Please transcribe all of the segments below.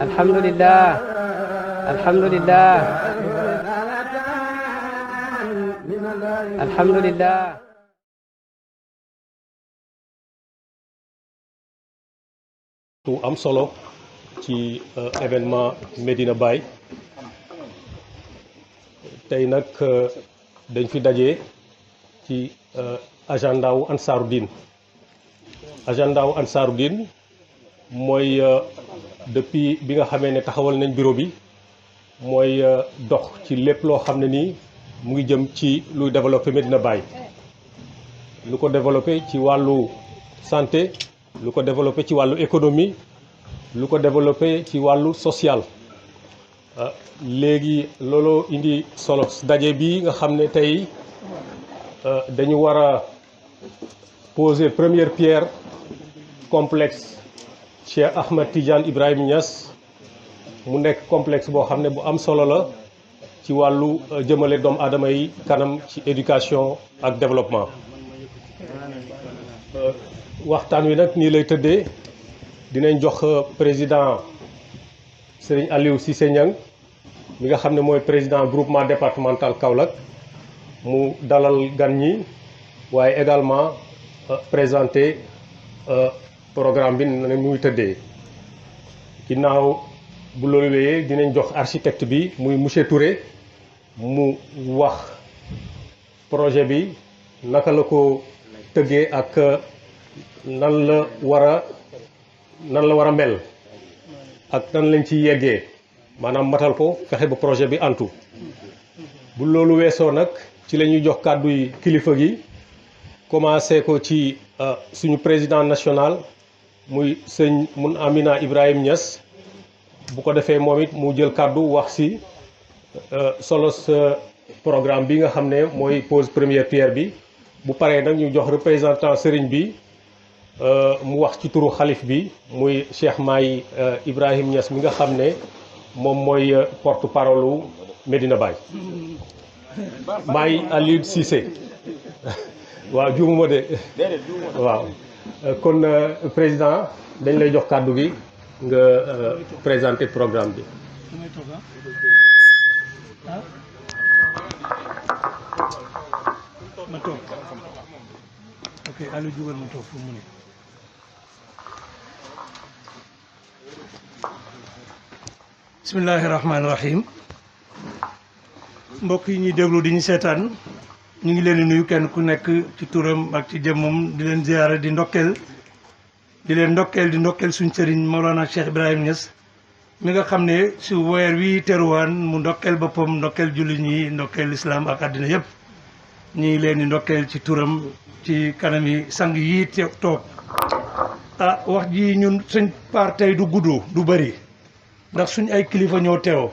alhamdulillah alhamdulillah alhamdulillah tu am solo ci événement Medina Baye tey nag dañ fi daje ci agenda wu Ansaarud-Din mooy depuis bi nga xamee ne taxawal nañ bureau bi mooy dox ci lépp loo xam ne nii mu ngi jëm ci luy développé Medina Baye lu ko développé ci wàllu santé lu ko développé ci wàllu économie lu ko développé ci wàllu social léegi looloo indi solo daje bi nga xam ne tey dañu war a poser première pierre complexe Cheikh Ahmed Tidiane Ibrahim Niass mu nekk complexe boo xam ne bu am solo la ci wàllu jëmale doomu aadama yi kanam ci éducation ak développement waxtaan wi nag nii lay tëddee dinañ jox président Serigne Aliou Cissé Niang mi nga xam ne mooy président groupement départemental Kaolack mu dalal gan ñi waaye également présenter programme bi ne muy tëddee ginnaaw bu loolu wéyee dinañ jox architecte bi muy monsieur Touré mu wax projet bi naka la ko tëggee ak nan la war a mel ak nan lañ ci yeggee maanaam matal ko fexe ba projet bi antu bu loolu weesoo nag ci la ñuy jox kàddu yi kilifa gi commencé ko ci suñu président national muy sëñ Mun Amina Ibrahim Niass bu ko defee moom it mu jël kàddu wax ci solo sa programme bi nga xam ne mooy pose première pierre bi bu paree nag ñu jox représentant sëriñ bi mu wax ci turu xalif bi muy Cheikh Mahi Ibrahim Niass mi nga xam ne moom mooy porte parole u Medina Baye Mahi Aliou Cissé waaw juumuma de waaw kon président dañ lay jox kàddu gi nga présenter programme bi ok Aliou jugal ma toog fu mu ne bismillahi rahmaani rahim mbokk yi ñuy déglu di ñu seetaan ñu ngi leen di nuyu kenn ku nekk ci turam ak ci jëmmam di leen ziyaara di ndokkeel di ndokkeel suñ sëriñ Mawlana Cheikh Ibrahim Niass mi nga xam ne su weer wi teruwaan mu ndokkeel boppam ndokkeel jullit ñi ndokkeel islam ak àddina yëpp ñu ngi leen di ndokkeel ci turam ci kanam yi sang yi toog wax ji ñun suñ paar tey du guddoo du bëri ndax suñ ay kilifa ñoo teew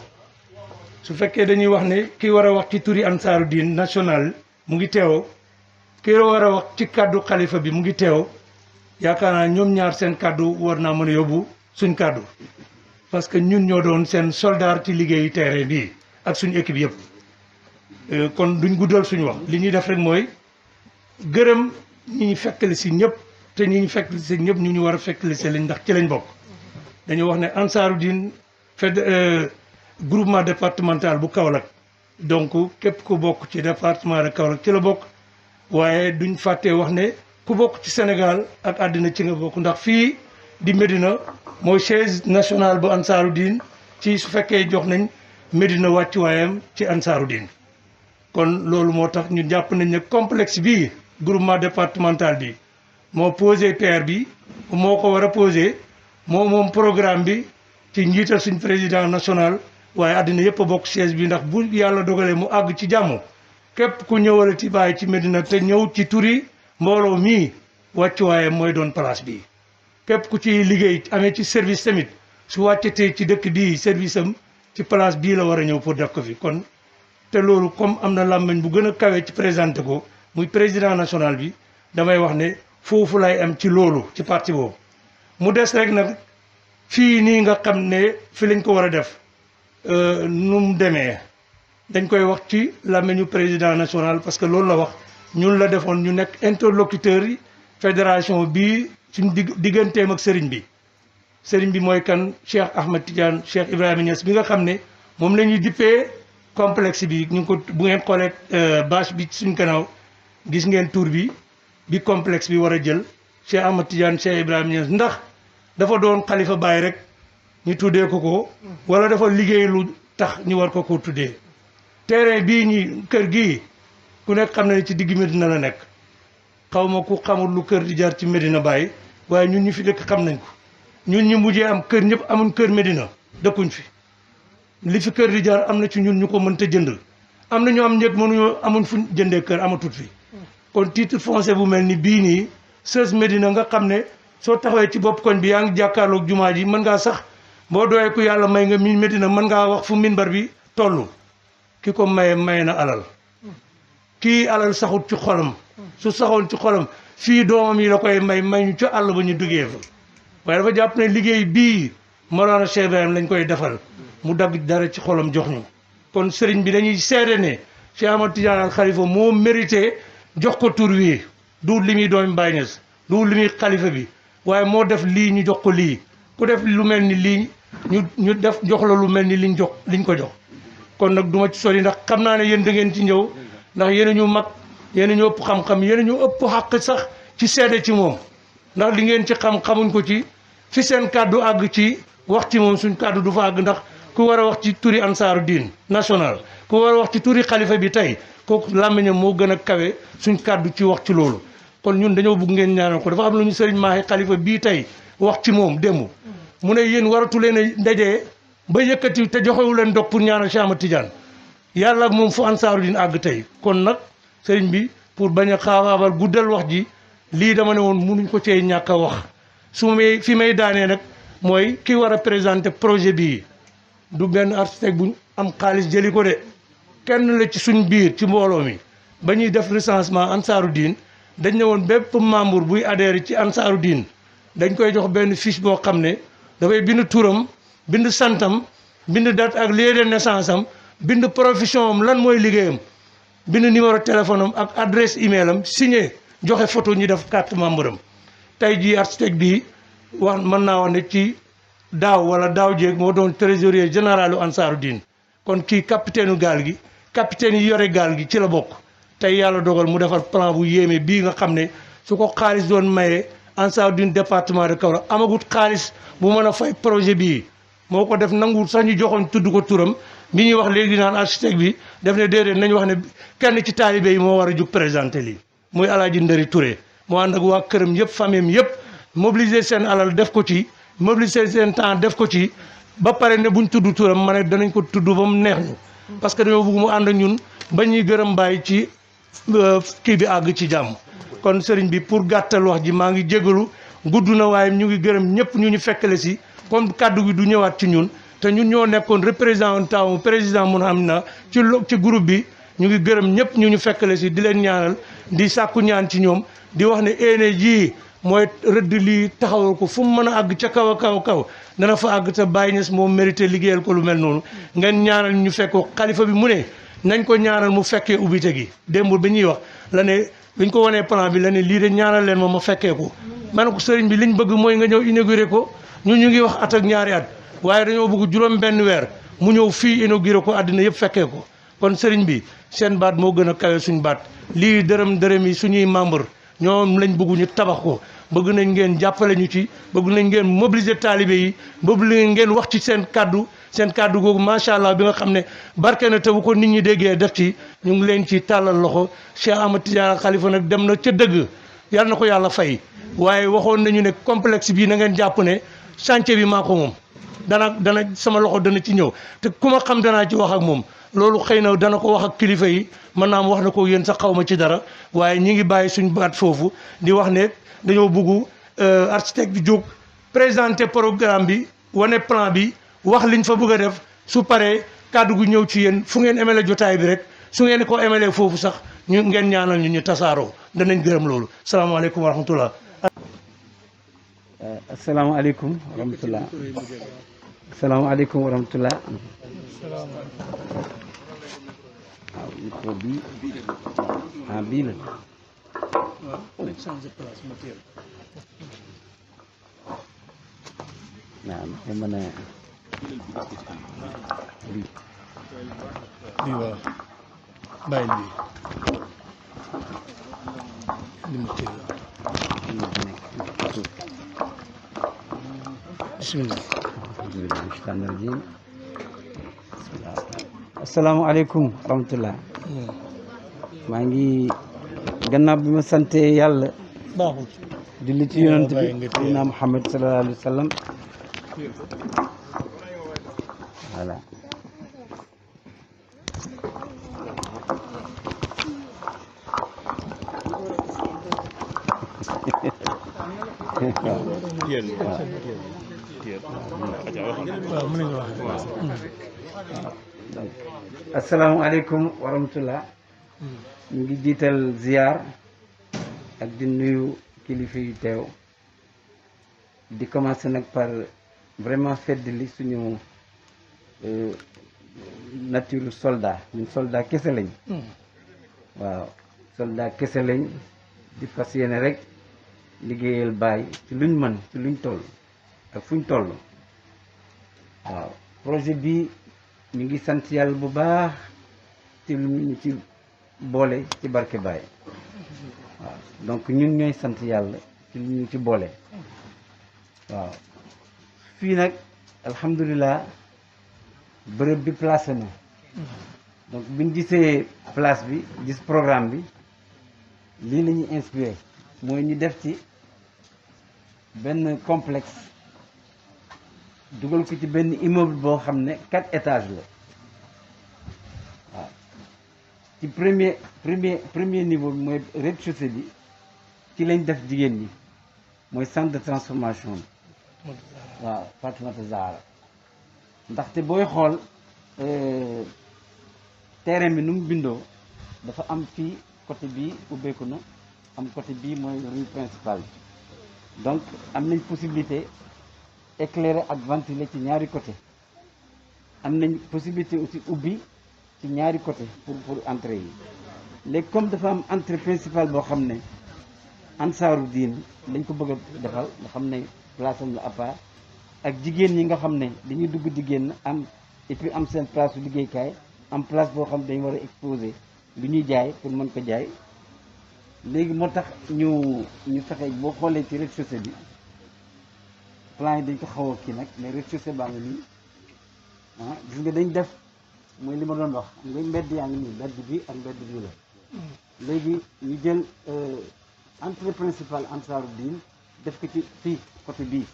su fekkee dañuy wax ne ki war a wax ci turi Ansaarud-Din national mu ngi teew ki war a wax ci kàddu xalifa bi mu ngi teew yaakaar naa ñoom ñaar seen kàddu war naa mën a yóbbu suñ kàddu parce que ñun ñoo doon seen soldat ci liggéeyu terrain bi ak suñ équipe yëpp kon duñ guddal suñu wax li ñuy def rek mooy gërëm ñi ñu fekkali si ñëpp te ñi ñu fekkali si ñëpp ñu war a fekkali si lañ ndax ci lañ bokk dañu wax ne Ansaarud-Din groupement départemental bu Kaolack donc képp ku bokk ci département de Kaolack ci la bokk waaye duñ fàttee wax ne ku bokk ci Sénégal ak àddina ci nga bokk ndax fii di Médina mooy siège national bu Ansaarud-Din ci su fekkee jox nañ Médina wàccuwaayam ci Ansaarud-Din kon loolu moo tax ñu jàpp nañ ne complexe bii groupement départemental bi moo posé pierre bi moo ko war a posé moom programme bi ci njiital suñ président national waaye àddina yëpp a bokk siège bi ndax bu yàlla dogalee mu àgg ci jàmm képp ku ñëwale ci bàyyi ci Médina te ñëw ci turi mbooloo mii wàccuwaayam mooy doon place bi képp ku ci liggéey amee ci service tamit su wàccatee ci dëkk bii service am ci place bii la war a ñëw pour def ko fi kon te loolu comme am na làmmiñ bu gën a kawe ci présenté ko muy président national bi damay wax ne foofu lay am ci loolu ci parti boobu mu des rek nag fii nii nga xam ne fi lañ ko war a def nu mu demee dañ koy wax ci làmmiñu président national parce que loolu la wax ñun la defoon ñu nekk interlocuteurs yi fédération bii suñ digganteem ak sëriñ bi mooy kan Cheikh Ahmed Tidiane Cheikh Ibrahima Niass bi nga xam ne moom la ñuy dippee complexe bi ñu ngi ko bu ngeen xoolee bâche bi suñ kanaaw gis ngeen tour bi complexe bi war a jël Cheikh Ahmed Tidiane Cheikh Ibrahima Niass ndax dafa doon xalifa Baay rek ñu tuddee ko wala dafa liggéey lu tax ñu war ko tuddee terrain bii ñi kër gii ku nekk xam ne ci digg Medina la nekk xaw ma ku xamul lu kër di jar ci Medina Baye waaye ñun ñu fi dëkk xam nañ ko ñun ñu mujjee am kër ñëpp amuñ kër Medina dëkkuñ fi li fi kër di jar am na ci ñun ñu ko mënta jënd am na ñu am njëg mënuñoo amuñ fu jëndee kër amatut fi kon titre foncier bu mel ni bii nii Seuz Medina nga xam ne soo taxawee ci bopp koñ bi yaa ngi jàkkaarloog jumaa ji mën ngaa sax boo doyee ku yàlla may nga mi Medina mën ngaa wax fu minbar bi toll ki ko maye na alal kii alal saxut ci xolam su saxoon ci xolam fii doomam yi la koy may ñu ci àll ba ñu duggee fa waaye dafa jàpp ne liggéey bii Mawlana Cheikh Ibrahim lañ koy defal mu dagg dara ci xolam jox ñu kon sëriñ bi dañuy seede ne Cheikh Ahmad Tidiane al Khalifa moo mérité jox ko tur wi du li muy doomi Baay Ñas du li muy xalifa bi waaye moo def lii ñu jox ko lii ku def lu mel ni lii ñu def jox la lu mel ni liñ ko jox kon nag duma ci sori ndax xam naa ne yéen da ngeen ci ñëw ndax yéen ñu mag yéen ñu ëpp xam-xam yéen ñu ëpp xàq sax ci seede ci moom ndax li ngeen ci xamuñ ko ci fi seen kàddu àgg ci wax ci moom suñ kàddu du fa àgg ndax ku war a wax ci turi ansaaru diin national ku war a wax ci turi xalifa bi tey kooku làmmiñam moo gën a kawe suñ kàddu ci wax ci loolu kon ñun dañoo bëgg ngeen ñaanal ko dafa am lu ñu sëriñ Mahi xalifa bii tey wax ci moom démb mu ne yéen waratu leen a ndajee ba yëkkati te joxewu leen dog pour ñaanal Cheikh Ahmad Tidiane yàlla ak moom fu ansaaru diin àgg tey kon nag sëriñ bi pour bañ a xaabaabal guddal wax ji lii dama ne woon munuñ ko cee ñàkk a wax fi may daanee nag mooy ki war a présenter projet bii du benn architecte bu am xaalis jëli ko de kenn la ci suñ biir ci mbooloo mi ba ñuy def recensement ansaaru diin dañ ne woon bépp membre buy adhéré ci ansaaru diin dañ koy jox benn fiche boo xam ne dafay bind turam bind santam bind date ak lieu de naissance am bind profession am lan mooy liggéeyam bind numéro téléphone am ak adresse email am signé joxe photo ñu def carte membre am tey jii architecte bi wax mën naa wax ne ci daaw wala daaw jéeg moo doon trésorier général u ansaaru diin kon kii capitaine gaal gi capitaine yi yore gaal gi ci la bokk tey yàlla dogal mu defar plan bu yéeme bii nga xam ne su ko xaalis doon mayee ansaaru diin département de Kaolack amagut xaalis bu mën a fay projet bii moo ko def nanguwut sax ñu joxoon tudd ko turam bi ñuy wax léegi naan architecte bi def ne déedéet nañu wax ne kenn ci taalibe yi moo war a jug présenté lii muy Alaaji Ndëri Touré moo ànd ak waa këram yëpp famille yëpp mobiliser seen alal def ko ci mobiliser seen temps def ko ci ba pare ne buñ tudd turam ma ne danañ ko tudd ba mu neex ñu parce que dañoo bëgg mu ànd ak ñun ba ñuy gërëm bàyyi ci kii bi àgg ci jàmm kon sëriñ bi pour gàttal wax ji maa ngi jégalu gudd na waaye ñu ngi gërëm ñëpp ñu fekkale si comme kaddu gi du ñëwaat ci ñun te ñun ñoo nekkoon représentant président mun xam na ci groupe bi ñu ngi gërëm ñëpp ñu fekkale si di leen ñaanal di sàkku ñaan ci ñoom di wax ne éene ji mooy rëdd lii taxawal ko fu mu mën a àgg ca kaw a kaw dana fa àgg te Baye Niass moo mérité liggéeyal ko lu mel noonu ngeen ñaanal ñu fekk ko xalifa bi mu ne nañ ko ñaanal mu fekkee ubbite gi démb bi ñuy wax la ne biñ ko wanee plan bi la ne lii de ñaanal leen ma fekkee ko ma ne ko sëriñ bi liñ bëgg mooy nga ñëw inauguré ko ñu ngi wax at ak ñaari at waaye dañoo bëgg juróom benn weer mu ñëw fii inauguré ko àddina yëpp fekkee ko kon sëriñ bi seen baat moo gën a kawe suñ baat lii dërëm yi suñuy membre ñoom lañ bëgg ñu tabax ko bëgg nañ ngeen jàppale ñu ci bëgg nañ ngeen mobiliser taalibe yi bëgg nañ ngeen wax ci seen kaddu googu macha allah bi nga xam ne barke na te bu ko nit ñi déggee def ci ñu ngi leen ci tàllal loxo Cheikh Ahmad Tidiane Khalifa nag dem na ca dëgg yal na ko yàlla fay waaye waxoon nañu ne complexe bii na ngeen jàpp ne chantier bi maa ko moom dana sama loxo dana ci ñëw te ku ma xam danaa ci wax ak moom loolu xëy na dana ko wax ak kilifa yi mën naa am wax na ko yéen sax xaw ma ci dara waaye ñi ngi bàyyi suñ baat foofu di wax ne dañoo bëgg architecte bi jóg présenter programme bi wane plan bi wax liñ fa bëgg a def su paree kàddu gu ñëw ci yéen fu ngeen emele jotaay bi rek su ngeen ko emelee foofu sax ñu ngeen ñaanal ñu tasaaroo danañ gërëm loolu salaamaaleykum wa rahmatullah. asalaamaaleykum wa rahmatullah. asalaamaaleykum wa rahmatullah. waaw micro bii ah bii la waaw te mën a bii waaw bàyyil bi li ma téye bismillah asalaamaaleykum wa rahmatullah maa ngi gannaaw bi ma sante yàlla baaxul julli ci yonent bi sayyidina Muhammad sallallahu alayhi wa sallam voilà asalaamaaleykum wa rahmatullah ñu ngi jiital ziar ak di nuyu kilifa yu teew di commencer nag par vraiment feddali suñu nature soldat ñun soldat kese lañ waaw soldat kese lañ di fas yéene rek liggéeyal Baay ci luñ mën ci luñ toll ak fuñ toll waaw projet bi ñu ngi sant yàlla bu baax ci lu ñu ci boole ci barke Baay waaw donc ñun ñooy sant yàlla ci lu ñu ci boole waaw fii nag alhamdulilah bërëb bi placé na donc biñ gisee place bi gis programme bi lii la ñuy inspiré mooy ñu def ci benn complexe dugal ko ci benn immeuble boo xam ne 4 étages la waaw ci premier niveau bi mooy rez-de-chaussée bi ci lañ def jigéen ñi mooy centre de transformation bi waaw Fatimata Zahra ndaxte booy xool terrain bi nu mu bindoo dafa am fii côté bii ubbeeku na am côté bii mooy rue principale bi donc am nañ possibilité éclairer ak ventiler ci ñaari côté am nañ possibilité aussi ubbi ci ñaari côté pour entrée yi léegi comme dafa am entrée principale boo xam ne ansaaru diin lañ ko bëgg a defal nga xam ne place am la à part ak jigéen ñi nga xam ne dañuy dugg di génn am et puis am seen place su liggéeykaay am place boo xam ne dañu war a exposer lu ñuy jaay pour mën ko jaay léegi moo tax ñu fexe boo xoolee ci rez-de-chaussée bi plan yi dañ ko xaw a kii nag mais rez-de-chaussée baa ngi nii ah gis nga dañ def mooy li ma doon wax nga mbedd yaa ngi nii mbedd bi ak mbedd bii la léegi ñu jël entrée principale ansaaru diin def ko ci fii côté bii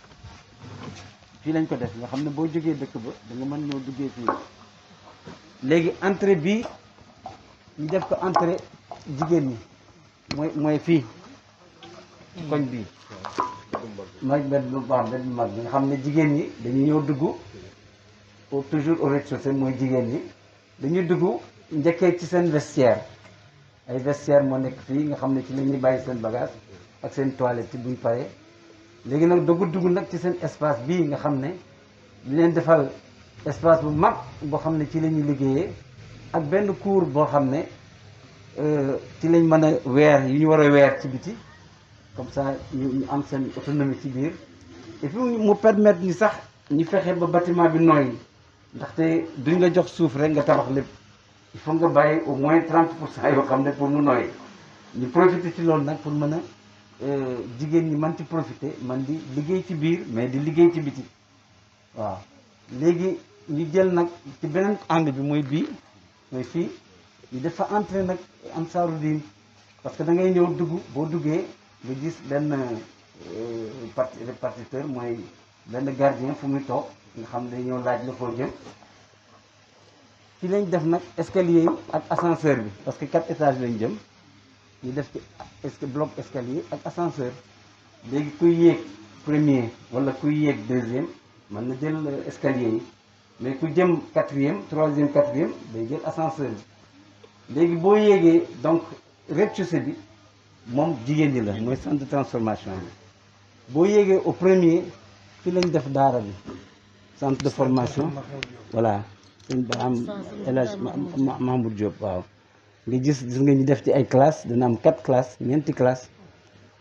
fii lañ ko def nga xam ne boo jógee dëkk ba da nga mën ñëw duggee fii léegi entrée bii ñu def ko entrée jigéen ñi mooy fii koñ bii mooy mbedd bu baax mbedd bu mag bi nga xam ne jigéen ñi dañuy ñëw dugg toujours au rez-de-chaussée mooy jigéen ñi dañuy dugg njëkkee ci seen vestiaire ay vestiaire moo nekk fii nga xam ne ci la ñuy bàyyi seen bagage ak seen toilette ci buñ paree léegi nag dugg nag ci seen espace bii nga xam ne ñu leen defal espace bu mag boo xam ne ci la ñuy liggéeyee ak benn cour boo xam ne ci lañ mën a weer yu ñu war a weer ci biti comme ça ñu am seen autonomie ci biir et puis mu permettre ni sax ñu fexe ba bâtiment bi nooy ndaxte duñ la jox suuf rek nga tabax lépp il faut nga bàyyi au moins 30% yoo xam ne pour mu nooy ñu profiter ci loolu nag pour mën a jigéen ñi man ci profiter man di liggéey ci biir mais di liggéey ci biti waaw léegi ñu jël nag ci beneen angle bi mooy bii mooy fii ñu def fa entrée nag ansaaru diin parce que da ngay ñëw dugg boo duggee nga gis benn répartiteur mooy benn gardien fu muy toog nga xam ne ñëw laaj la foo jëm ci lañ def nag escalier yi ak ascenseur bi parce que 4 étages lañ jëm ñu def ci bloc escalier ak ascenseur léegi kuy yéeg premier wala kuy yéeg deuxième mën na jël escalier yi mais ku jëm 4e 3e 4e day jël ascenseur bi léegi boo yéegee donc rez-de-chaussée bi moom jigéen ñi la mooy centre de transformation bi boo yéegee au premier fi lañ def daara bi centre de formation voilà sëñ Ba am El Hadj Mahmoud Diop waaw nga gis nga ñu def ci ay classes dana am 4 classes ñeenti classes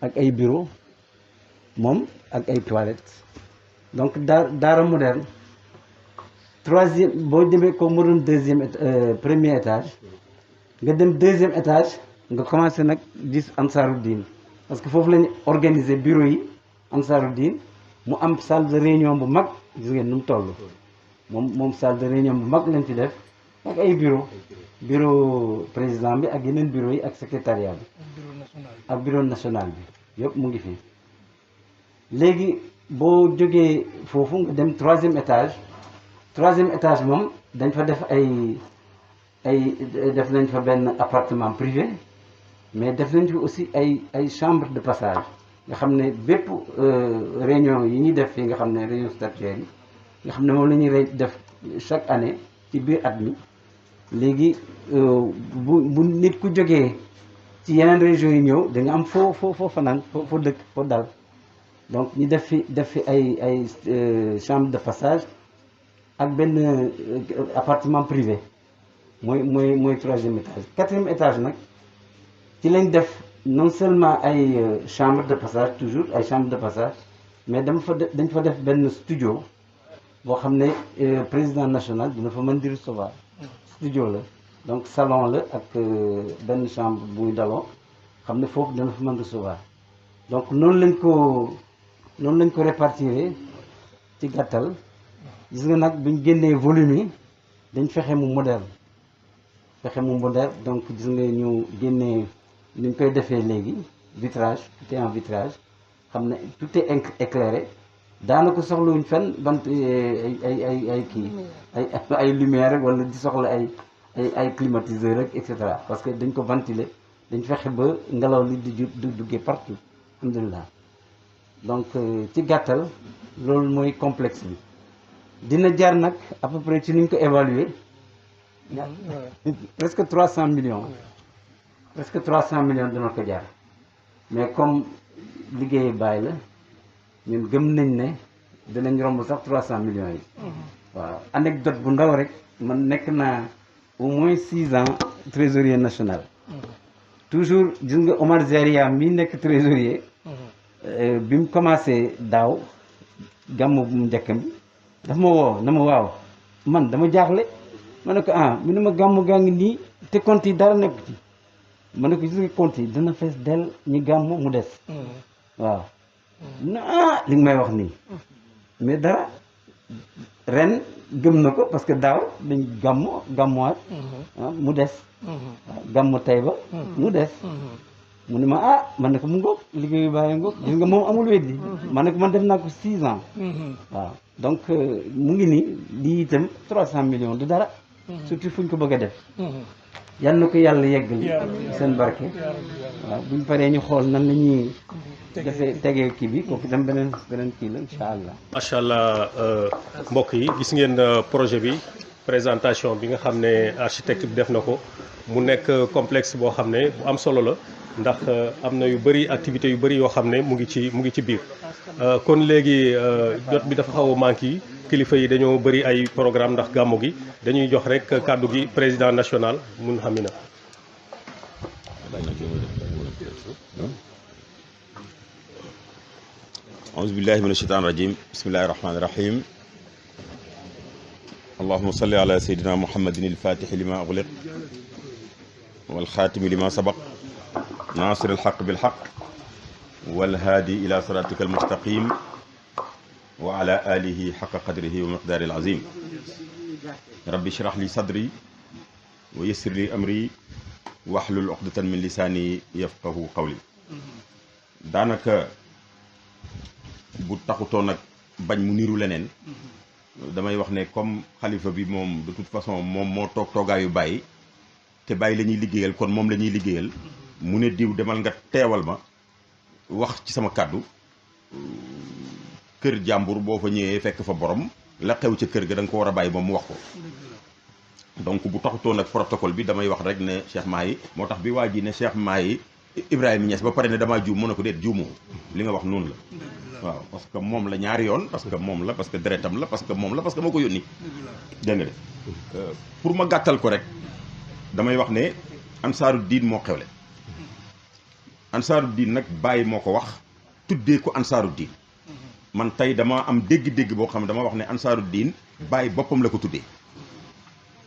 ak ay bureau moom ak ay toilettes donc daara moderne troisième boo demee ko mu doon premier étage nga dem deuxième étage nga commencé nag gis Ansaruddin parce que foofu la ñu organiser bureau yi Ansaruddin mu am salle de réunion bu mag gis ngeen nu mu toll moom salle de réunion bu mag lañ fi def ak ay bureau président bi ak yeneen bureau yi ak secrétariat bi ak bureau national bi yëpp mu ngi fi léegi boo jógee foofu nga dem troisième étage moom dañ fa def def nañ fa benn appartement privé mais def nañ fi aussi ay chambre de passage nga xam ne bépp réunion yi ñuy def fii nga xam ne réunion statutaire yi nga xam ne moom la ñuy def chaque année ci biir at mi léegi bu nit ku jógee ci yeneen régions yi ñëw da nga am foo fanaan foo dëkk foo dal donc ñu def fi ay chambre de passage ak benn appartement privé mooy troisième étage quatrième étage nag ci lañ def non seulement ay chambre de passage toujours ay chambre de passage mais dañ fa def benn studio boo xam ne président national dina fa mën di recevoir studio la donc salon la ak benn chambre buy daloo xam ne foofu dana fa mën recevoir donc noonu lañ ko répartir ci gàttal gis nga nag buñ génnee volume yi dañ fexe mu moderne donc gis nga ñu génnee ni ñu koy defee léegi vitrage tout est en vitrage xam ne tout est éclairé daanaka soxlawuñ fenn bant ay lumière rek wala di soxla ay climatiseur rek et cetera parce que dañ ko ventiler dañ fexe ba ngelaw li di duggee partout alhamdulilah donc ci gàttal loolu mooy complexe bi dina jar nag à peu près ci ni ñu ko évaluer presque 300 millions dina ko jar mais comme liggéey bàyyi la ñun gëm nañ ne dinañ romb sax 300 millions yi waaw anecdote bu ndaw rek man nekk naa au moins 6 ans trésorier national toujours gis nga Omar Zaria mi nekk trésorier bi mu commencé daaw gàmmu bu mu njëkkam bi daf ma woo na ma waaw man dama jaaxle ma ne ko mu ne ma gàmmu gaa ngi nii te compte yi dara nekk ci ma ne ko gis nga compte yi dana fees del ñi gàmmu mu des waaw li nga may wax nii mais dara ren gëm na ko parce que daaw dañ gàmmuwaat mu des waaw gàmmu Taïba mu des mu ne ma man ne ko mu ngoog liggéeyu bàyyi ngoog gis nga moom amul weddi ma ne ko man def naa ko 6 ans waaw donc mu ngi nii lii itam 300 millions du dara surtout fu ñu ko bëgg a def yal na ko yàlla yeggali seen barke waaw buñ paree ñu xool nan la ñuy defee tegee kii bi kooku itam beneen kii la incha allah. macha allah mbokk yi gis ngeen projet bi présentation bi nga xam ne architecte bi def na ko mu nekk complexe boo xam ne bu am solo la ndax am na yu bëri activités yu bëri yoo xam ne mu ngi ci biir kon léegi jot bi dafa xaw a manqué yi kilifa yi dañoo bëri ay programme ndax gàmmu gi dañuy jox rek kàddu gi président national mun xamina auzu billahi mina shaytaani rajim bismillahi rahmaani rahim allahuma salli ala sayyidina muhammadin il-fatixi lima ugliq walxaatimi lima sabaq naasir alxaq bilxaq walhaadi ila siratika almustaqim wa ala alihi xaqa qadrihi wa miqdaari alazim rabbi shrah li sadri wa yassir li amri waxlul uqdatan min lisaani yafqahu qawli daanaka bu taxutoo nag bañ mu niru leneen damay wax ne comme xalifa bi moom de toute façon moom moo toog toogaayu bàyyi te bàyyi la ñuy liggéeyal kon moom la ñuy liggéeyal mu ne diw demal nga teewal ma wax ci sama kàddu kër jàmbur boo fa ñëwee fekk fa borom la xew ca kër ga da nga ko war a bàyyi moom mu wax ko donc bu taxutoo nag protocole bi damay wax rek ne Cheikh Mahi moo tax bi waa ji ne Cheikh Mahi Ibrahima Niass ba pare ne damaa juum mu ne ko déet juumoo li nga wax noonu la waaw parce que moom la ñaari yoon parce que moom la parce que deretam la parce que moom la parce que moo ko yónni dégg nga de pour ma gàttal ko rek damay wax ne ansaaru diin moo xewle ansaaru diin nag bàyyi moo ko wax tuddee ko ansaaru diin man tey dama am dégg-dégg boo xam ne dama wax ne ansaaru diin bàyyi boppam la ko tuddee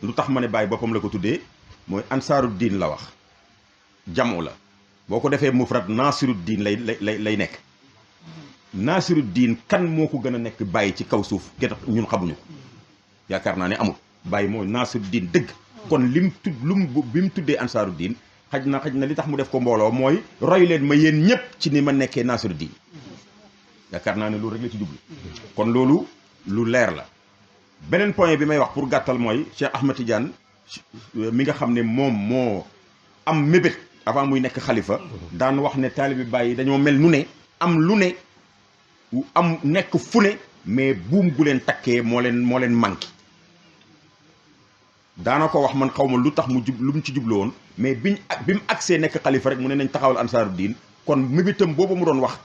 lu tax ma ne bàyyi boppam la ko tuddee mooy ansaaru diin la wax jamu la boo ko defee mufrad naasiru diin lay nekk naasiru diin kan moo ko gën a nekk bàyyi ci kaw suuf gën ñun xamuñu ko yaakaar naa ne amul bàyyi mooy naasiru diin dëgg kon bi mu tuddee ansaaru diin xaj na li tax mu def ko mbooloo mooy roy leen ma yéen ñëpp ci ni ma nekkee naasiru diin yaakaar naa ne loolu rek la ci jublu kon loolu lu leer la beneen point bi may wax pour gàttal mooy Cheikh Ahmed Tidiane mi nga xam ne moom moo am mébét avant muy nekk xalifa daan wax ne taalibi bàyyi dañoo mel nu ne am lu ne am nekk fu ne mais buum gu leen takkee moo leen manqué daana ko wax man xaw ma lu tax lu mu ci jublu woon mais bi mu agsee nekk xalifa rek mu ne nañ taxawal ansaaru diin kon mébétam boobu mu doon wax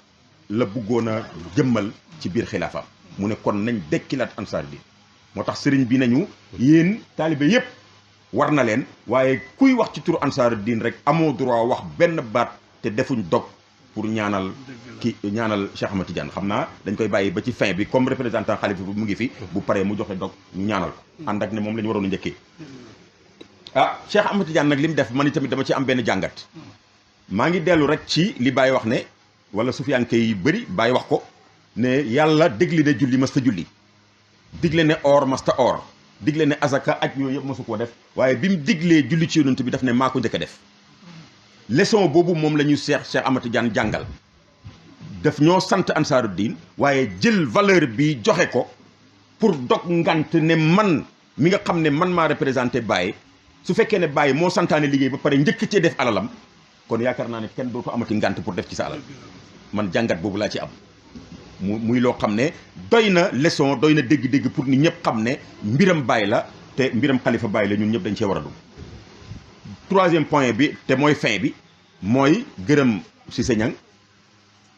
la bëggoon a jëmmal ci biir xilaafaam mu ne kon nañ dekkilaat ansaaru diin moo tax sëriñ bi nañu yéen taalibe yépp war na leen waaye kuy wax ci turu ansaaru diin rek amoo droit wax benn baat te defuñ dog pour ñaanal Cheikh Ahmed Tidiane xam naa dañ koy bàyyi ba ci fin bi comme représentant xalifa bi mu ngi fi bu paree mu joxe dog ñu ñaanal ko ànd ak ne moom la ñu waroon a njëkkee Cheikh Ahmed Tidiane nag li mu def man itamit dama ci am benn jàngat maa ngi dellu rek ci li Baye wax ne wala sufiyanke yi bëri Baye wax ko ne yàlla digle ne julli masta julli digle ne or masta or digle ne azaka aj yooyu yëpp masu koo def waaye bi mu diglee julli ci yonent bi daf ne maa ko njëkk a def leçon boobu moom la ñu Cheikh Ahmed Tidiane jàngal daf ñoo sant ansaaru diin waaye jël valeur bi joxe ko pour dog ngant ne man mi nga xam ne man maa représenté Baye su fekkee ne Baye moo santaane liggéey ba pare njëkk cee def alalam kon yaakaar naa ne kenn dootu amati ngant pour def ci sa alal man jàngat boobu laa ci am muy loo xam ne doy na leçon doy na dégg-dégg pour ni ñëpp xam ne mbiram Baye la te mbiram xalifa Baye la ñun ñëpp dañ cee war a dugg troisième point bi te mooy fin bi mooy gërëm Cissé Niang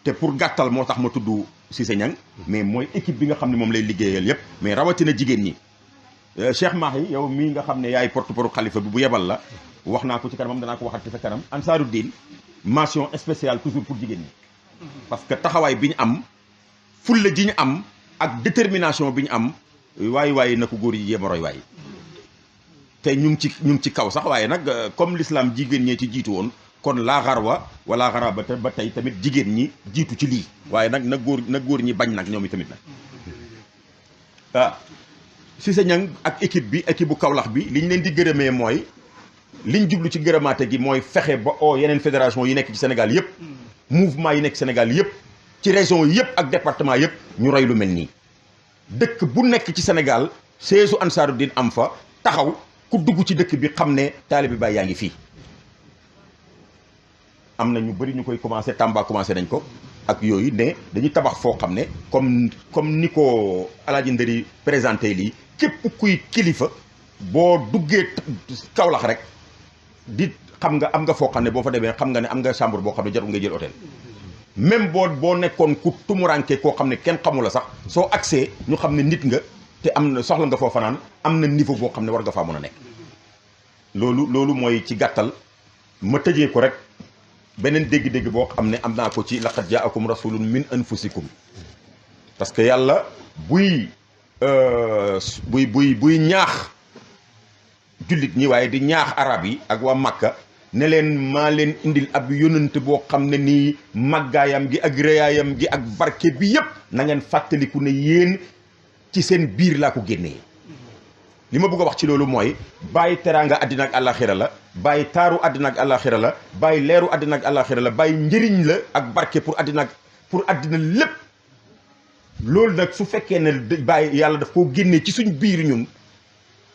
te pour gàttal moo tax ma tudd Cissé Niang mais mooy équipe bi nga xam ne moom lay liggéeyal yëpp mais rawatina jigéen ñi Cheikh Mahi yow mii nga xam ne yaay porte-parole xalifa bi bu yebal la wax naa ko ci kanamam danaa ko waxat ci sa kanam ansaaru diin mention spéciale toujours pour jigéen ñi parce que taxawaay bi ñu am fulla ji ñu am ak détermination bi ñu am waaye na ko góor yi yéema roy waaye te ñu ngi ci kaw sax waaye nag comme l'islam jigéen ñee ci jiitu woon kon laa xarwa wala xaraba ba tey tamit jigéen ñi jiitu ci lii waaye nag na góor ñi bañ nag ñoom i tamit nag Cissé Niang ak équipe bu Kaolack bi li ñu leen di gërëmee mooy liñ jublu ci gërëmaate gi mooy fexe ba yeneen fédération yi nekk ci Sénégal yëpp mouvement yi nekk Sénégal yëpp ci région yëpp ak département yëpp ñu roy lu mel nii dëkk bu nekk ci Sénégal seesu ansaaru diin am fa taxaw ku dugg ci dëkk bi xam ne taalibe Baay yaa ngi fii am na ñu bëri ñu koy commencé Tamba commencé nañ ko ak yooyu ne dañuy tabax foo xam ne comme ni ko Alaaji Ndëri présenté lii képp kuy kilifa boo duggee Kaolack rek di xam nga am nga foo xam ne boo fa demee xam nga ne am nga chambre boo xam ne jarul nga jël hôtel même boo nekkoon ku tumuranke koo xam ne kenn xamu la sax soo accès ñu xam ne nit nga te am na soxla nga foo fanaan am na niveau boo xam ne war nga faa mën a nekk loolu mooy ci gàttal ma tëjee ko rek beneen dégg-dégg boo xam ne am naa ko ci laqad jaakum rasulun min anfusikum parce que yàlla buy ñaax jullit ñi waaye di ñaax arab yi ak waa Makka ne leen maa leen indil ab yonent boo xam ne nii màggaayam gi ak rëyaayam gi ak barke bi yépp na ngeen fàttaliku ne yéen ci seen biir laa ko génnee li ma bëgg a wax ci loolu mooy bàyyi teraanga àddina ak àllaaxira la bàyyi taaru àddina ak àllaaxira la bàyyi leeru àddina ak àllaaxira la bàyyi njëriñ la ak barke pour àddina lépp loolu nag su fekkee ne bàyyi yàlla daf koo génnee ci suñ biir ñun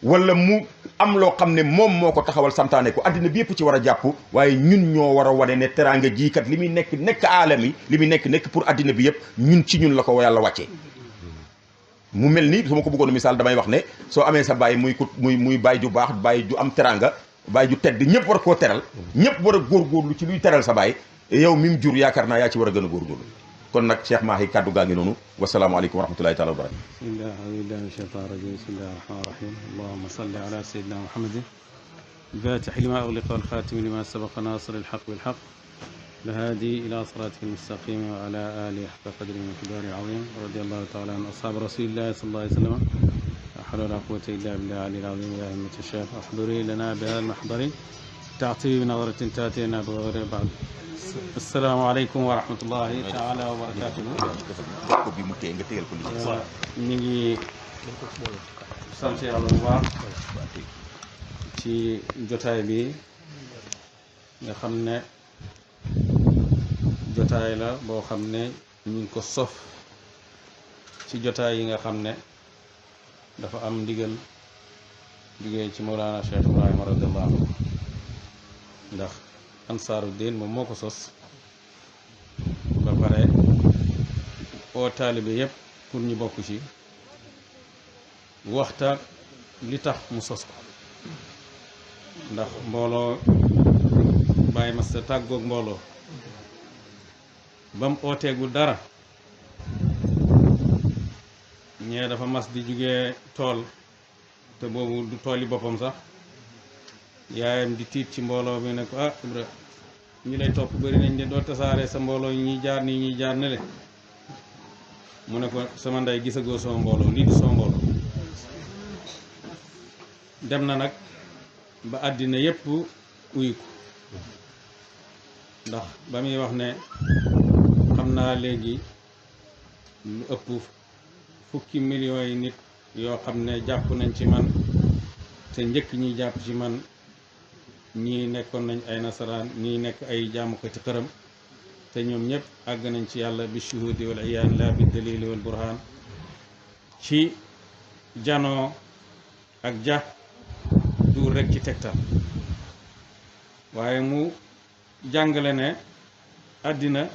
wala mu am loo xam ne moom moo ko taxawal santaane ko àddina bi yëpp ci war a jàpp waaye ñun ñoo war a wane ne teraanga jiikat li muy nekk aalami li muy nekk pour àddina bi yëpp ñun ci ñun la ko yàlla wàccee mu mel ni su ma ko bëggoon misaal damay wax ne soo amee sa baay muy baay ju baax baay ju am teraanga baay ju tedd ñëpp war koo teral ñëpp war a góorgóorlu ci luy teral sa baay yow mi mu jur yaakaar naa yaa ci war a gën a góorgóorlu kon nag Cheikh Mahi kàddu gaa ngi noonu wasalaamaaleykum wa rahmatulahi taala wa barakatu. bismillah aoudubillahi min shaytan rajim bismillahi rahmani rahim allahuma salli ala sayidina muhammadin الفاتح لما أغلق والخاتم لما سبق ناصر الحق بالحق الهادي إلى صراطك المستقيم وعلى آله حق قدره ومقداره العظيم رضي الله تعالى عن أصحاب رسول الله صلى الله عليه وسلم لا حول ولا قوة إلا بالله العلي العظيم يا أئمة الشيخ احضري لنا بهذا المحضر تعطي بنظرة تأتينا بغير بعد السلام عليكم ورحمة الله تعالى وبركاته نيجي sant Yàlla bu baax ci jotaay bi nga xam ne jotaay la boo xam ne ñu ngi ko sof ci jotaay yi nga xam ne dafa am ndigal liggéey ci Mawlana Cheikh Ibrahima radiyallahu anhu ndax Ansaaruddin moom moo ko sos ba pare oo taalibe yépp pour ñu bokk ci waxtaan li tax mu sos ko ndax mbooloo bàyyi ma sa tàggoog mbooloo ba mu ooteegul dara ñee dafa mas di jugee tool te boobu du tooli boppam sax yaayam di tiit ci mbooloo bi ne ko ah Ibra ñi lay topp bëri nañ de doo tasaare sa mbooloo yi ñuy jaar nii ñuy jaar ne le mu ne ko sama ndey gisagoo sama mbooloo lii du sama mbooloo dem na nag ba àddina yépp uyu ko ndax ba muy wax ne xam naa léegi lu ëpp fukki millions yi nit yoo xam ne jàpp nañ ci man te njëkk ñi jàpp ci man ñii nekkoon nañ ay nasaraan ñii nekk ay jaamukati xërëm te ñoom ñëpp àgg nañ ci yàlla bi shuhudi wal iyaan la bi dalili wal burhaan ci janoo ak ja duur rek ci tegtal waaye mu jàngale ne àddina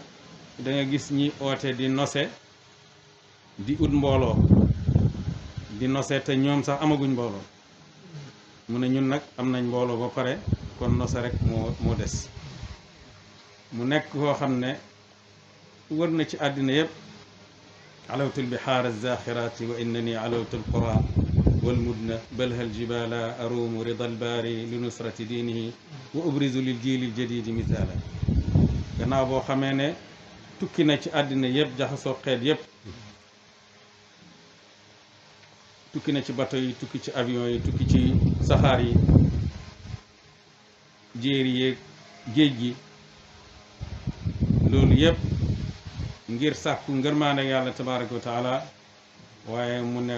da nga gis ñi oote di nose di ut mbooloo di nose te ñoom sax amaguñ mbooloo mu ne ñun nag am nañ mbooloo ba pare kon nose rek moo des mu nekk koo xam ne wër na ci àddina yépp alawtul bihaar az-zaxiraati wa innani alawtul qura wal mudna balhal jibala arumu rida albaari li nusrati diinihi wa ubrizu lil jiilil jadidi misaala gannaaw boo xamee ne tukki na ci àddina yépp jaxasoo xeet yépp tukki na ci bateau yi tukki ci avion yi tukki ci saxaar yi jéeri yeeg géej gi loolu yépp ngir sàkku ngërmaande yàlla tabaraka wa taala waaye mu ne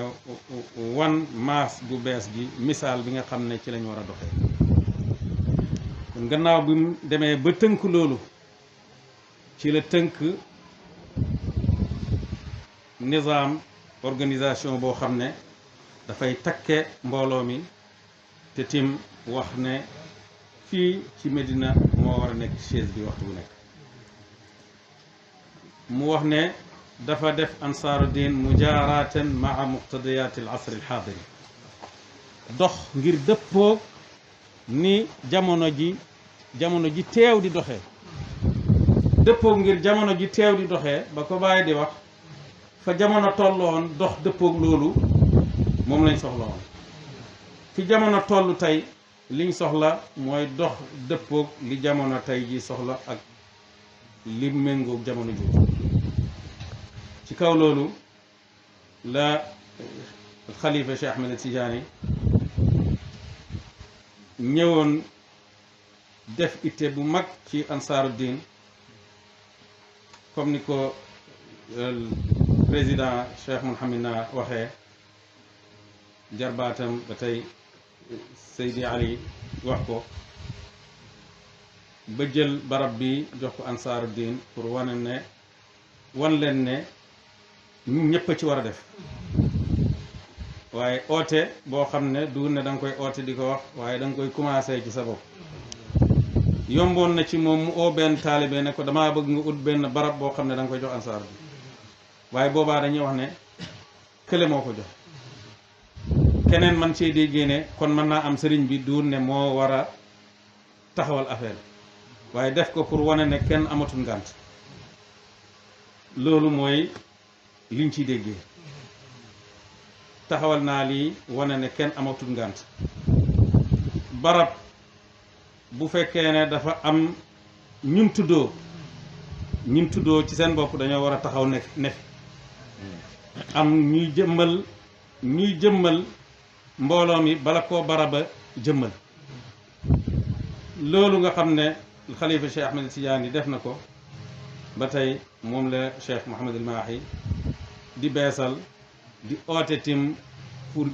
wan maas gu bees gi misaal bi nga xam ne ci lañ war a doxee kon gannaaw bi mu demee ba tënk loolu ci la tënk nizaam organisation boo xam ne dafay takke mbooloo mi te tim wax ne fii ci Medina moo war a nekk chaise bi waxtu bu nekk mu wax ne dafa def Ansaaruddin mujaaratan maa muqtadiyaati al asr al xaadiri dox ngir dëppoo ni jamono ji teew di doxee dëppoo ngir jamono ji teew di doxee ba ko bàyyi di wax fa jamono tolloon dox dëppoog loolu moom lañ soxla woon fi jamono toll tey liñ soxla mooy dox dëppoog li jamono tey ji soxla ak li méngoog jamono jooju ci kaw loolu la xalifa Cheikh Ahmed Tidiane ñëwoon def itte bu mag ci Ansaaruddin comme ni ko président Cheikh Mouhamed na waxee jarbaatam ba tey Seydi Ali wax ko ba jël barab bi jox ko Ansaaruddin pour wane ne wan leen ne ñun ñëpp a ci war a def waaye oote boo xam ne du ne da nga koy oote di ko wax waaye da nga koy commencé ci sa bopp yomboon na ci moom mu oo benn taalibe ne ko damaa bëgg nga ut benn barab boo xam ne da nga koy jox ansaar bi waaye boobaa dañuy wax ne kële moo ko jox keneen man cee déggee ne kon mën naa am sëriñ bi du ne moo war a taxawal affaire waaye def ko pour wane ne kenn amatul ngànt loolu mooy liñ ciy déggee taxawal naa lii wane ne kenn amatul ngànt barab bu fekkee ne dafa am ñum tuddoo ci seen bopp dañoo war a taxaw ne am ñuy jëmmal mbooloo mi bala koo baraba jëmmal loolu nga xam ne xalifa Cheikh Ahmed Tidiane def na ko ba tey moom la Cheikh Mouhamadul Mahi di beesal di oote tim pour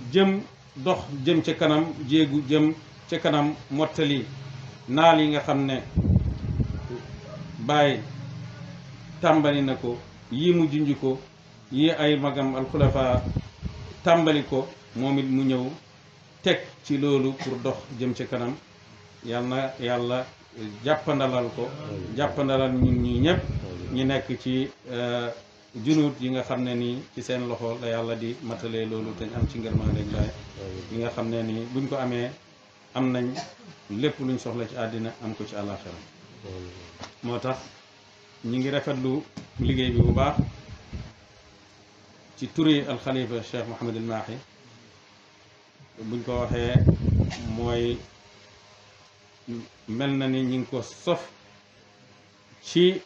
dox jëm ca kanam jéegu jëm ca kanam mottali naal yi nga xam ne Baay tàmbali na ko yii mu junj ko yii ay magam alxulafa tàmbali ko moom it mu ñëw teg ci loolu pour dox jëm ca kanam yal na yàlla jàppandalal ko jàppandalal ñun ñi ñëpp ñi nekk ci junuut yi nga xam ne nii ci seen loxo la yàlla di matalee loolu te ñu am ci ngërmaandeeg Baay yi nga xam ne nii buñ ko amee am nañ lépp luñ soxla ci àddina am ko ci àllaaxira moo tax ñi ngi rafetlu liggéey bi bu baax ci turi alxalifa Cheikh Mouhamadul Mahi buñ ko waxee mooy mel na ni ñi ngi ko sof ci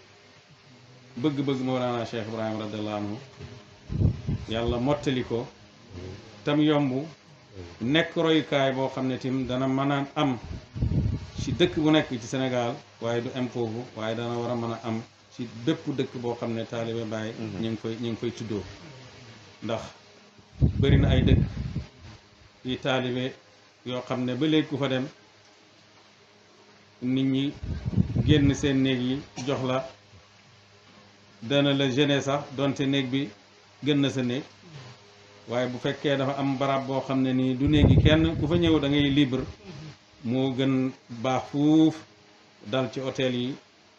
bëgg-bëgg Mawlana Cheikh Ibrahima radiallahu anhu yàlla mottali ko tam yomb nekk royukaay boo xam ne tim dana mën a am ci dëkk bu nekk ci Sénégal waaye du am foofu waaye dana war a mën a am ci bépp dëkk boo xam ne taalibe Baay ñu ngi koy tuddoo ndax bëri na ay dëkk yi taalibe yoo xam ne ba léegi ku fa dem nit ñi génn seen néeg yi jox la dana la gêner sax donte néeg bi gën na sa néeg waaye bu fekkee dafa am barab boo xam ne nii du néegi kenn ku fa ñëw da ngay libre moo gën baax fuuf dal ci hôtel yi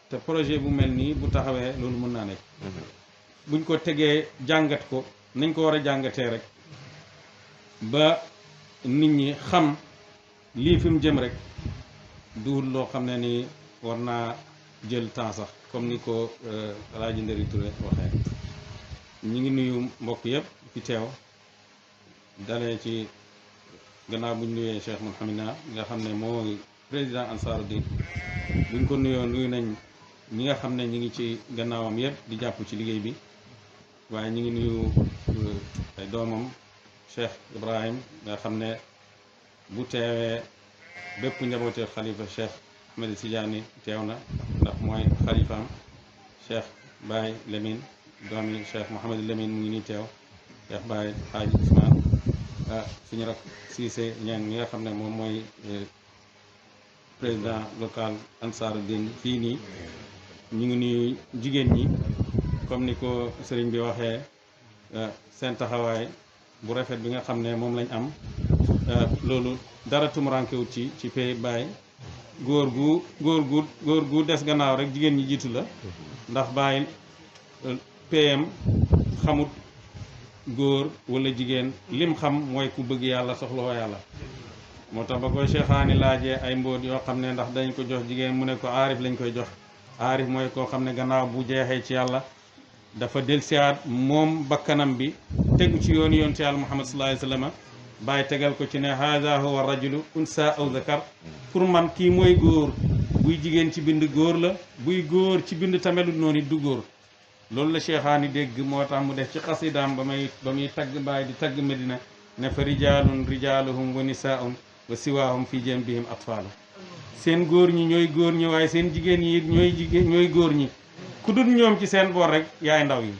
te projet bu mel nii bu taxawee loolu mën naa nekk buñ ko tegee jàngat ko nañ ko war a jàngatee rek ba nit ñi xam lii fi mu jëm rek duul loo xam ne ni war naa jël temps sax comme ni ko Alaaji Ndari Touré waxee ñi ngi nuyu mbokk yëpp fi teew dalee ci gannaaw buñ nuyee Cheikh Mouhamina nga xam ne mooy président Ansaruddin buñ ko nuyoo nuyu nañ ñi nga xam ne ñi ngi ci gannaawam yëpp di jàpp ci liggéey bi waaye ñi ngi nuyu ay doomam Cheikh Ibrahim nga xam ne bu teewee bépp njabootee xalifa Cheikh Ahmed Tidiane teew na ndax mooy xalifaam Cheikh Baye Lamine doomi Cheikh Mouhamed Lamine mu ngi nii teew Cheikh Baye Hadji Ousmane suñu rak Cissé ñeen ñi nga xam ne moom mooy président local Ansaruddin fii nii ñu ngi nuyu jigéen ñi comme ni ko sëriñ bi waxee seen taxawaay bu rafet bi nga xam ne moom lañ am loolu dara tumurankewut ci pay Baay góor gu des gannaaw rek jigéen ñi jiitu la ndax Baay payam xamut góor wala jigéen lim xam mooy ku bëgg yàlla soxlawoo yàlla moo tax ba koy Cheikhaani laajee ay mbóot yoo xam ne ndax dañ ko jox jigéen mu ne ko aarif lañ koy jox aarif mooy koo xam ne gannaaw bu jeexee ci yàlla dafa delsiwaat moom bakkanam bi tegu ci yoon ci yàlla Muhammad sallallahu alayhi wa sallam Baay tegal ko ci ne haada huwa rajulu unsa aw zakar pour man kii mooy góor buy jigéen ci bind góor la buy góor ci bind tamelut noonu du góor loolu la Cheikhaani dégg moo tax mu def ci xasidaam ba muy tagg Baay di tagg Medina ne fa rijalun rijaluhum wa nisaun wa siwaahum fi jambihim atfaalu seen góor ñi ñooy góor ñi waaye seen jigéen ñi it ñooy góor ñi ku dul ñoom ci seen boor rek yaay ndaw yi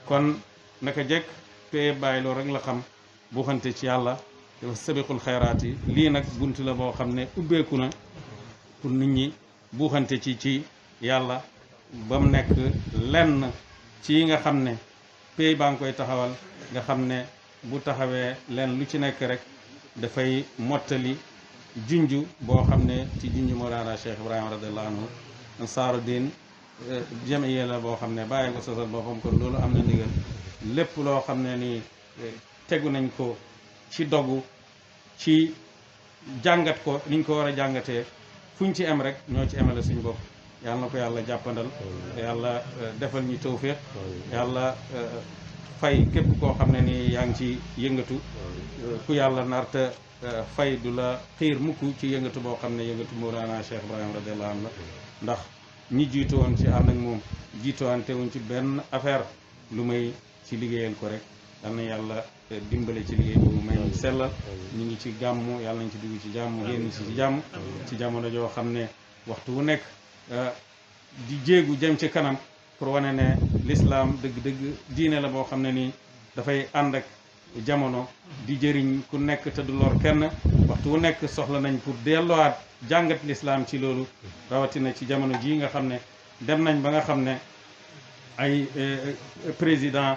kon naka jekk pee Baay loolu rek la xam bu xante ci yàlla dafa sabiqul xayraat yi lii nag bunt la boo xam ne ubbeeku na pour nit ñi buuxante ci yàlla ba mu nekk lenn ci nga xam ne pay baa ngi koy taxawal nga xam ne bu taxawee lenn lu ci nekk rek dafay mottali junju boo xam ne ci junju Mawlana Cheikh Ibrahima radiallahu anhu Ansaruddin jamiya la boo xam ne bàyyi ko sosal boppam kon loolu am na ndigal lépp loo xam ne ni tegu nañ ko ci dogu ci jàngat ko niñ ko war a jàngatee fuñ ci am rek ñoo ci emale suñ bopp yàlla na ko yàlla jàppandal yàlla defal ñu tawfiq yàlla fay képp koo xam ne ni yaa ngi ci yëngatu ku yàlla narta fay du la xiir mukk ci yëngatu boo xam ne yëngatu Mawlana Cheikh Ibrahim radiyallahu anhu ndax ñi jiitu woon ci ànd ak moom jiituwante wuñ ci benn affaire lu may ci liggéeyal ko rek yal na yàlla dimbale ci liggéey boobu may ñu sellal ñu ngi ci gàmmu yàlla nañ ci dugg ci jàmm génn ci jàmm ci jamono joo xam ne waxtu wu nekk di jéegu jëm ci kanam pour wane ne l'islam dëgg-dëgg diine la boo xam ne nii dafay ànd ak jamono di jëriñ ku nekk te du lor kenn waxtu wu nekk soxla nañ pour delluwaat jàngat l'islam ci loolu rawatina ci jamono jii nga xam ne dem nañ ba nga xam ne ay président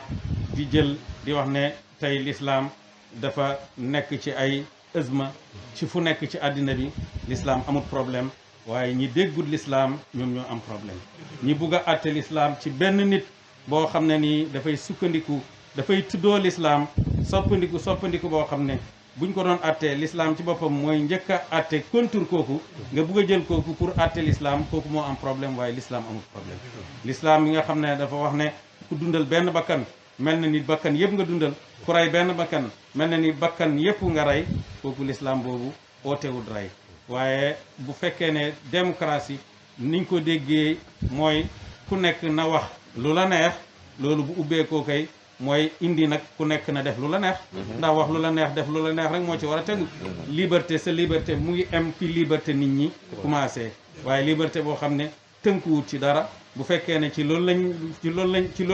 di jël di wax ne tey l'islam dafa nekk ci ay ëzma ci fu nekk ci àddina bi l'islam amul problème waaye ñi déggul l'islam ñoom ñoo am problème ñi bugg a àtte l'islam ci benn nit boo xam ne nii dafay sukkandiku dafay tuddoo l'islam soppandiku boo xam ne buñ ko doon àttee l'islam ci boppam mooy njëkk a àtte contour kooku nga bugg a jël kooku pour àtte l'islam kooku moo am problème waaye l'islam amul problème l'islam bi nga xam ne dafa wax ne ku dundal benn bakkan mel na ni bakkan yëpp nga dundal ku rey benn bakkan mel na ni bakkan yëpp nga rey kooku l'islam boobu ootewul rey waaye bu fekkee ne démocratie niñ ko déggee mooy ku nekk na wax lu la neex loolu bu ubbeekoo kay mooy indi nag ku nekk na def lu la neex ndax wax lu la neex def lu la neex rek moo ci war a tegu liberté sa liberté mu ngi am fi liberté nit ñi commencé waaye liberté boo xam ne tënkuwut ci dara bu fekkee ne ci loolu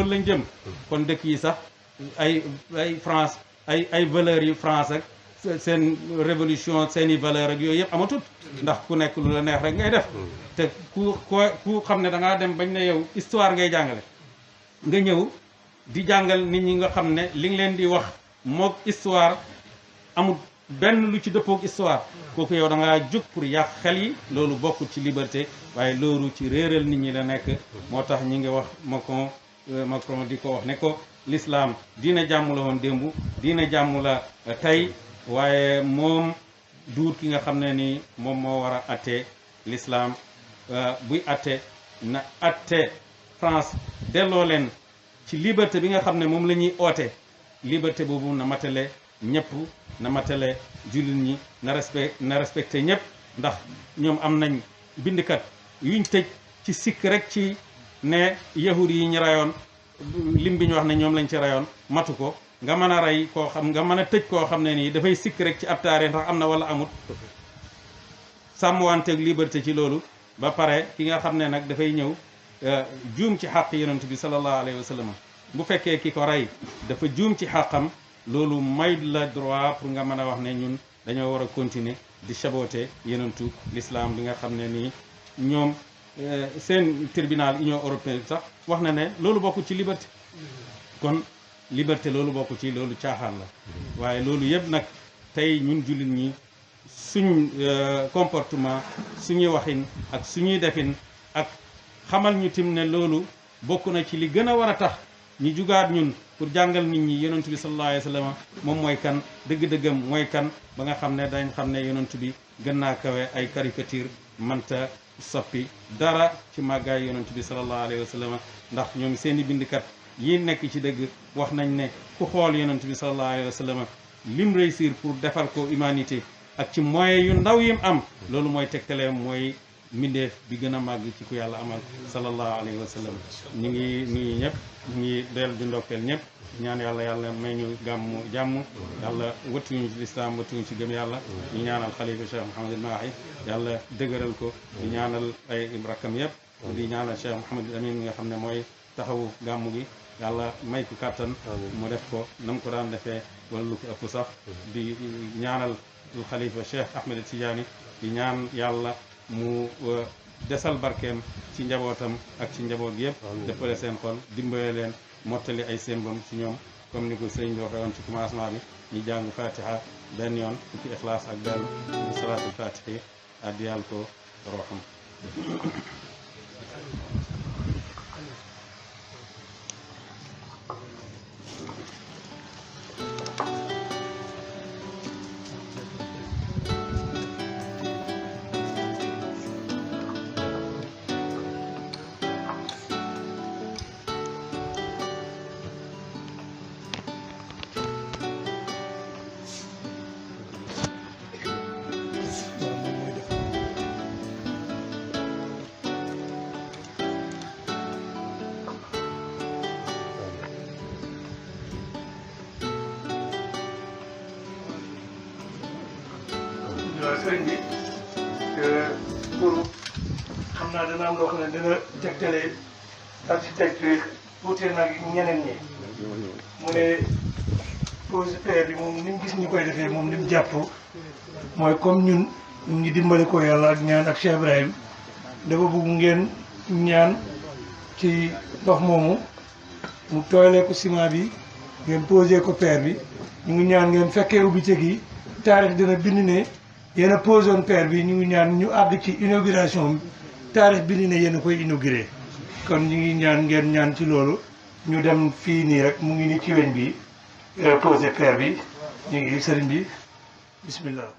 lañ jëm kon dëkk yi sax ay France ay valeurs yi France ak seen révolution seeni valeur ak yooyu yëpp amatut ndax ku nekk lu la neex rek ngay def te ku xam ne da ngaa dem bañ ne yow histoire ngay jàngale nga ñëw di jàngal nit ñi nga xam ne li nga leen di wax mook histoire amul benn lu ci dëppook histoire kooku yow da ngaa jóg pour yàq xel yi loolu bokkul ci liberté waaye loolu ci réeral nit ñi la nekk moo tax ñi ngi wax Macron di ko wax ne ko l'islam diina jàmm la woon démb diina jàmm la tey waaye moom duut ki nga xam ne ni moom moo war a atte l'islam buy atte na atte France delloo leen ci liberté bi nga xam ne moom la ñuy oote liberté boobu na matale ñëpp na matale jullit ñi na respecté ñëpp ndax ñoom am nañ bindkat yuñ tëj ci sikk rek ci ne yahud yi ñu rayoon lim bi ñu wax ne ñoom lañ ci rayoon matu ko nga mën a rey koo xam nga mën a tëj koo xam ne nii dafay sikk rek ci ab taarix ndax am na wala amut sàmmwanteeg liberté ci loolu ba pare ki nga xam ne nag dafay ñëw juum ci xàq yonent bi sallallahu alayhi wa sallam bu fekkee ki ko rey dafa juum ci xàqam loolu may la droit pour nga mën a wax ne ñun dañoo war a continuer di saboter yonentu l'islam bi nga xam ne nii ñoom seen tribunal union européenne sax wax na ne loolu bokk ci liberté kon liberté loolu bokk ci loolu caaxaan la waaye loolu yëpp nag tey ñun jullit ñi suñ comportement suñuy waxin ak suñuy defin ak xamal ñu tim ne loolu bokk na ci li gën a war a tax ñu jugaat ñun pour jàngal nit ñi yonent bi sallallahu alayhi wa sallam moom mooy kan dëgg-dëggam mooy kan ba nga xam ne dañ xam ne yonent bi gën naa kawe ay caricature mënta soppi dara ci màggaay yonent bi sallallahu alayhi wa sallam ndax ñoom seen i bindkat yi nekk ci dëgg wax nañ ne ku xool yonent bi sallallahu alayhi wa sallam lim réussir pour defal ko humanité ak ci moyens yu ndaw yim am loolu mooy tegtaleem mooy mbindeef bi gën a màgg ci ku yàlla amal sallallahu alayhi wa sallam ñu ngi nuyu ñëpp ñu ngi dellu di ndokkeel ñëpp ñaan yàlla may ñu gàmmu jàmm yàlla wëttuñu ci lislaam wëttuñu ci gëm yàlla ñu ñaanal xalifa Cheikh Mouhamadul Mahi yàlla dëgëral ko di ñaanal ay rakkam yëpp di ñaanal Cheikh Mouhamadul Amin mi nga xam ne mooy taxawu gàmmu gi yàlla may ko kàttan mu def ko nam ko daan defee wala lu ko ëpp sax di ñaanal xalifa Cheikh Ahmed Tidiane di ñaan yàlla mu desal barkeem ci njabootam ak ci njaboot yëpp dëppale seen xol dimbale leen mottali ay sémbam ci ñoom comme ni ko sëriñ bi waxee woon ci commencement bi ñu jàng fatiha benn yoon fukki ixlaas ak benn di salaatul fatihi addiyal ko roxam sëriñ bi pour xam naa dana am loo xam ne dana tegtale architecture tuuti nag ñeneen ñi mu ne pose pierre bi moom ni mu gis ñu koy defee moom ni mu jàpp mooy comme ñun ñu ngi dimbali ko yàlla ak ñaan ak Cheikh Ibrahim dafa bëgg ngeen ñaan ci ndox moomu mu tooylee ko ciment bi ngeen posé ko pierre bi ñu ngi ñaan ngeen fekkee ubbite gi taarix dina bind ne yéen a posé woon pierre bi ñu ngi ñaan ñu àgg ci inauguration bi taarix bind ne yéen a koy inauguré kon ñu ngi ñaan ngeen ñaan ci loolu ñu dem fii nii rek mu ngi ni ci weñ bi posé pierre bi ñu ngi sëriñ bi bismillah